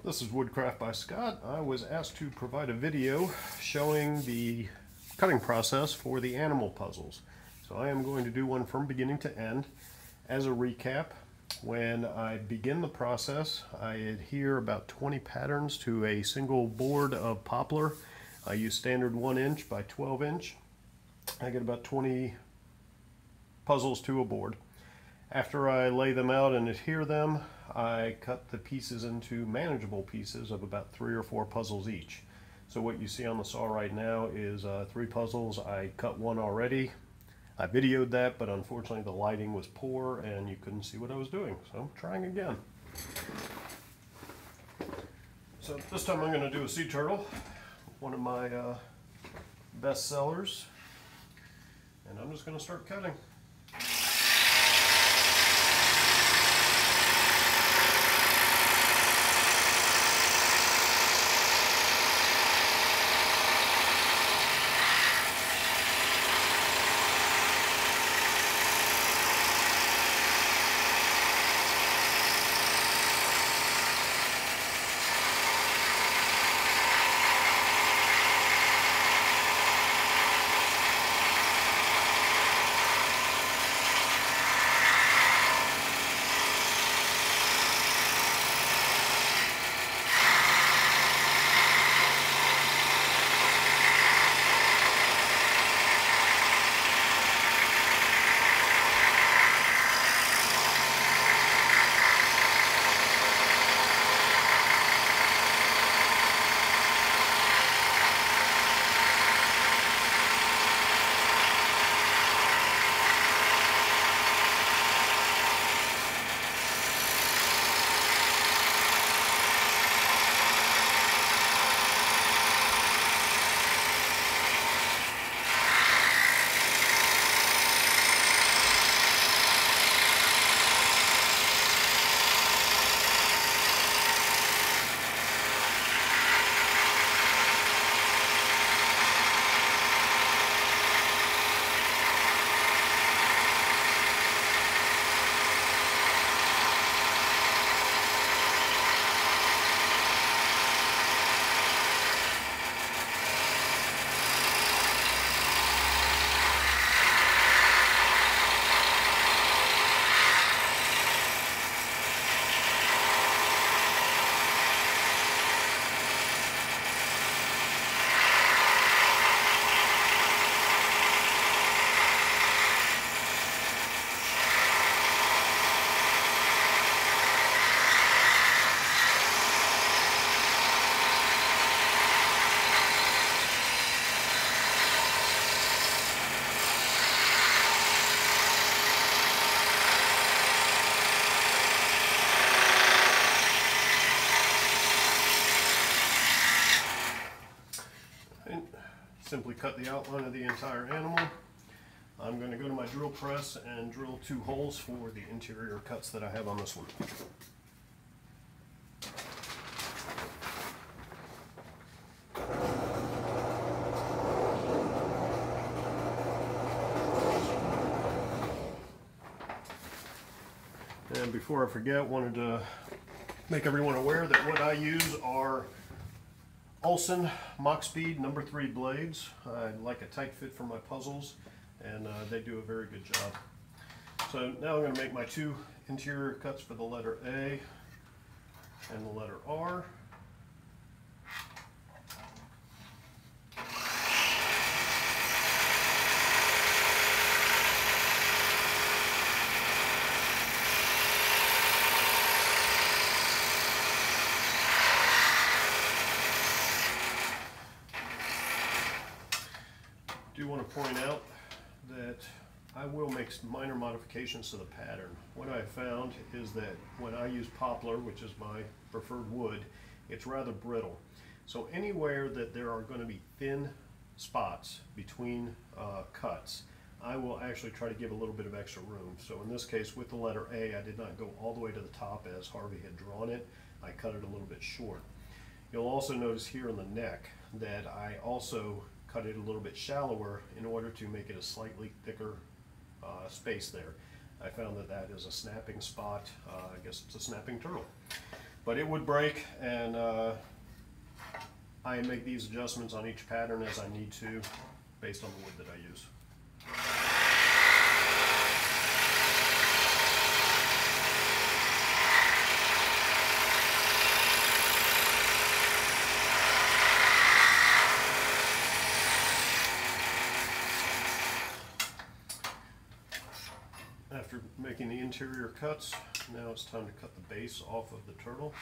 This is Woodcraft by Scott. I was asked to provide a video showing the cutting process for the animal puzzles. So I am going to do one from beginning to end. As a recap, when I begin the process, I adhere about 20 patterns to a single board of poplar. I use standard 1 inch by 12 inch. I get about 20 puzzles to a board. After I lay them out and adhere them, I cut the pieces into manageable pieces of about 3 or 4 puzzles each. So what you see on the saw right now is 3 puzzles. I cut one already. I videoed that, but unfortunately the lighting was poor and you couldn't see what I was doing. So I'm trying again. So this time I'm going to do a sea turtle, one of my best sellers. And I'm just going to start cutting. Simply cut the outline of the entire animal. I'm going to go to my drill press and drill 2 holes for the interior cuts that I have on this one. And before I forget, wanted to make everyone aware that what I use are Olsen Mach Speed number 3 blades. I like a tight fit for my puzzles, and they do a very good job. So now I'm going to make my 2 interior cuts for the letter A and the letter R. I do want to point out that I will make minor modifications to the pattern. What I found is that when I use poplar, which is my preferred wood, it's rather brittle. So anywhere that there are going to be thin spots between cuts, I will actually try to give a little bit of extra room. So in this case, with the letter A, I did not go all the way to the top as Harvey had drawn it. I cut it a little bit short. You'll also notice here in the neck that I also cut it a little bit shallower in order to make it a slightly thicker space there. I found that that is a snapping spot. I guess it's a snapping turtle. but it would break, and I make these adjustments on each pattern as I need to, based on the wood that I use. After making the interior cuts, now it's time to cut the base off of the turtle.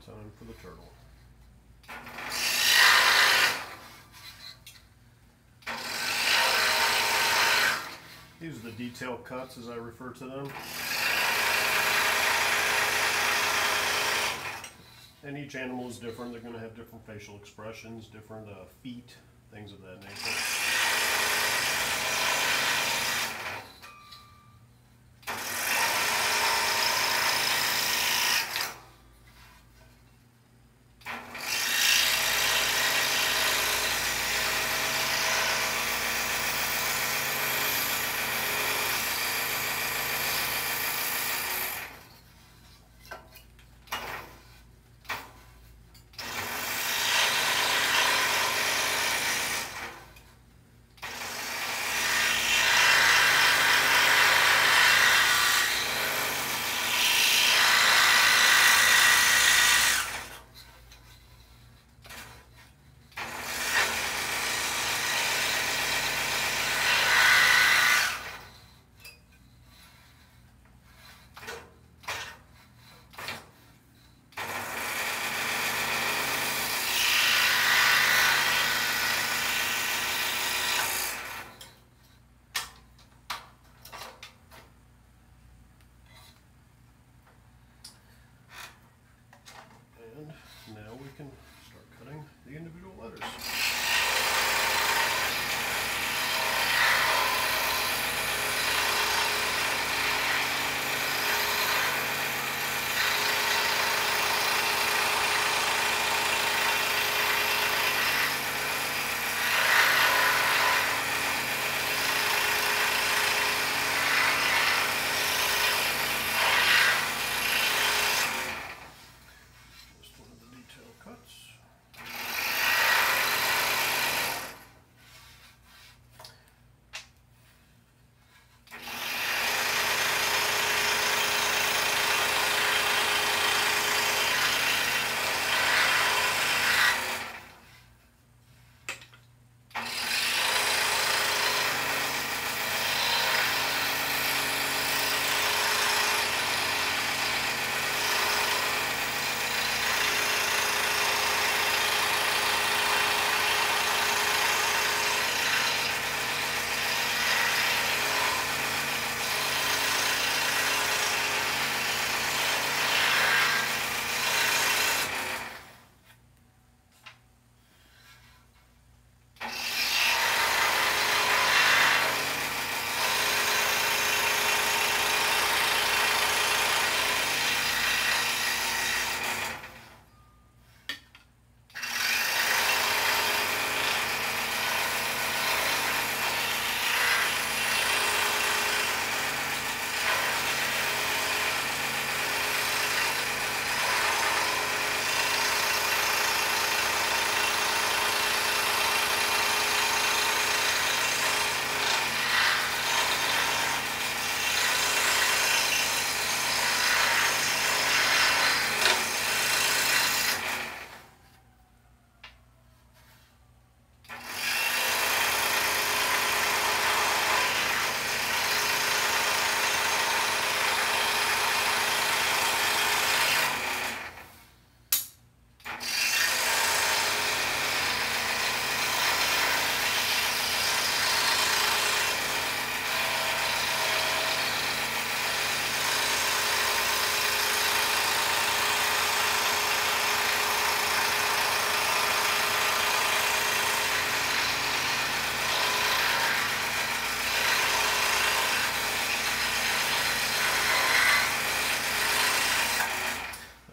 Time for the turtle. These are the detail cuts, as I refer to them. And each animal is different. They're going to have different facial expressions, different feet, things of that nature.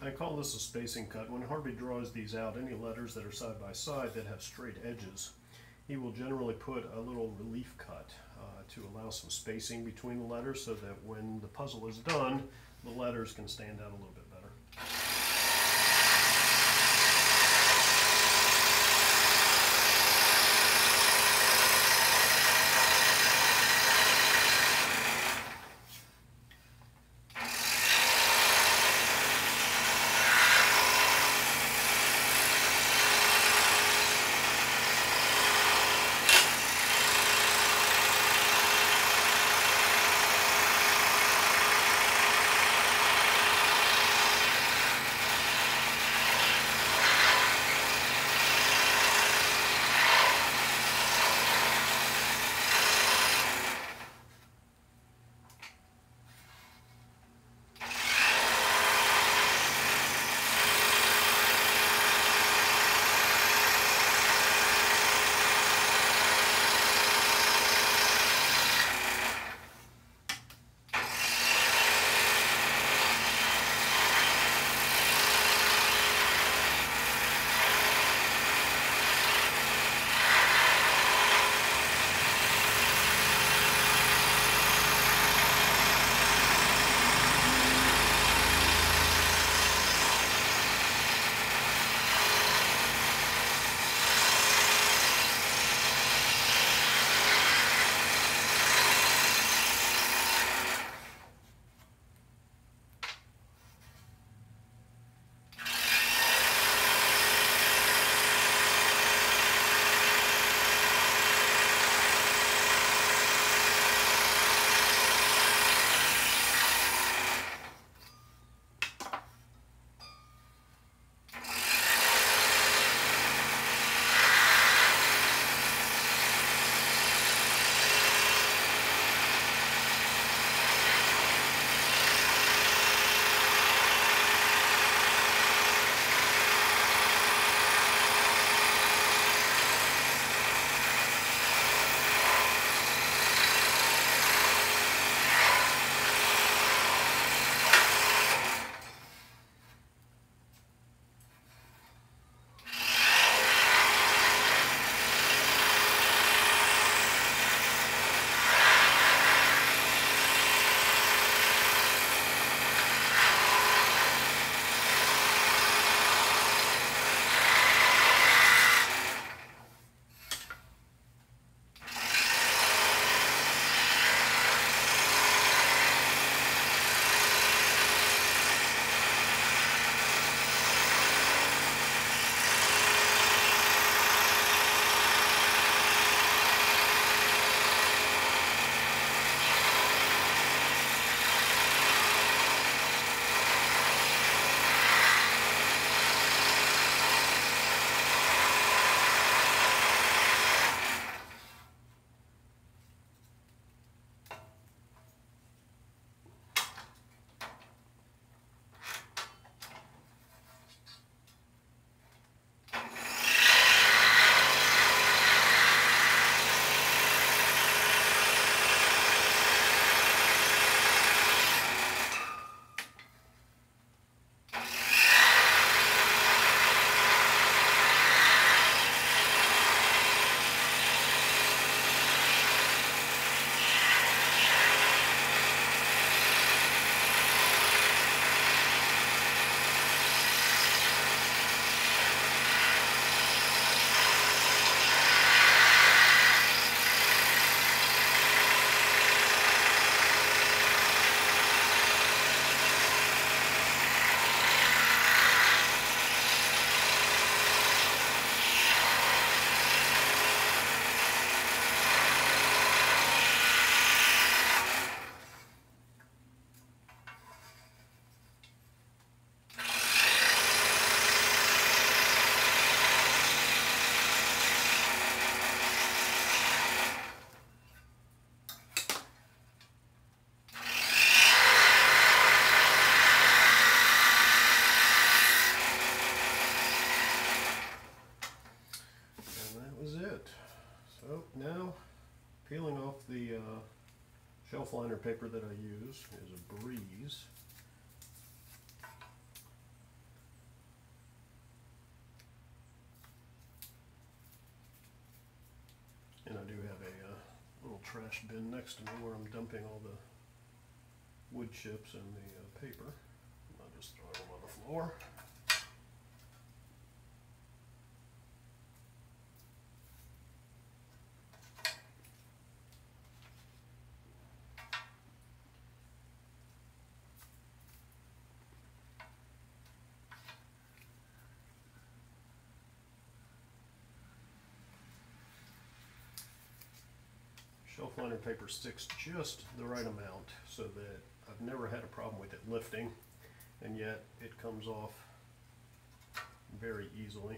I call this a spacing cut. When Harvey draws these out, any letters that are side by side that have straight edges, he will generally put a little relief cut to allow some spacing between the letters so that when the puzzle is done, the letters can stand out a little bit better. Peeling off the shelf liner paper that I use is a breeze. trash bin next to me where I'm dumping all the wood chips and the paper. I'll just throw them on the floor. Shelf liner paper sticks just the right amount so that I've never had a problem with it lifting, and yet it comes off very easily.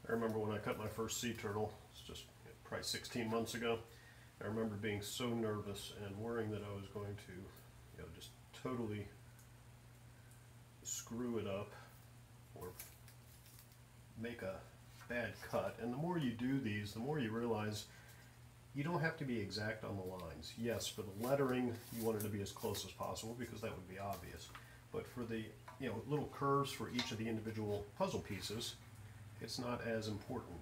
I remember when I cut my first sea turtle, it's just probably 16 months ago. I remember being so nervous and worrying that I was going to, just totally screw it up or make a bad cut. And the more you do these, the more you realize you don't have to be exact on the lines. Yes, for the lettering, you want it to be as close as possible because that would be obvious. But for the little curves for each of the individual puzzle pieces, it's not as important.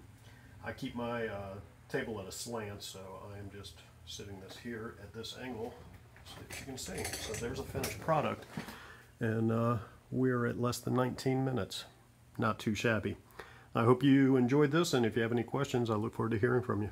I keep my table at a slant, so I am just sitting this here at this angle so that you can see. So there's a finished product, and we're at less than 19 minutes. Not too shabby. I hope you enjoyed this, and if you have any questions, I look forward to hearing from you.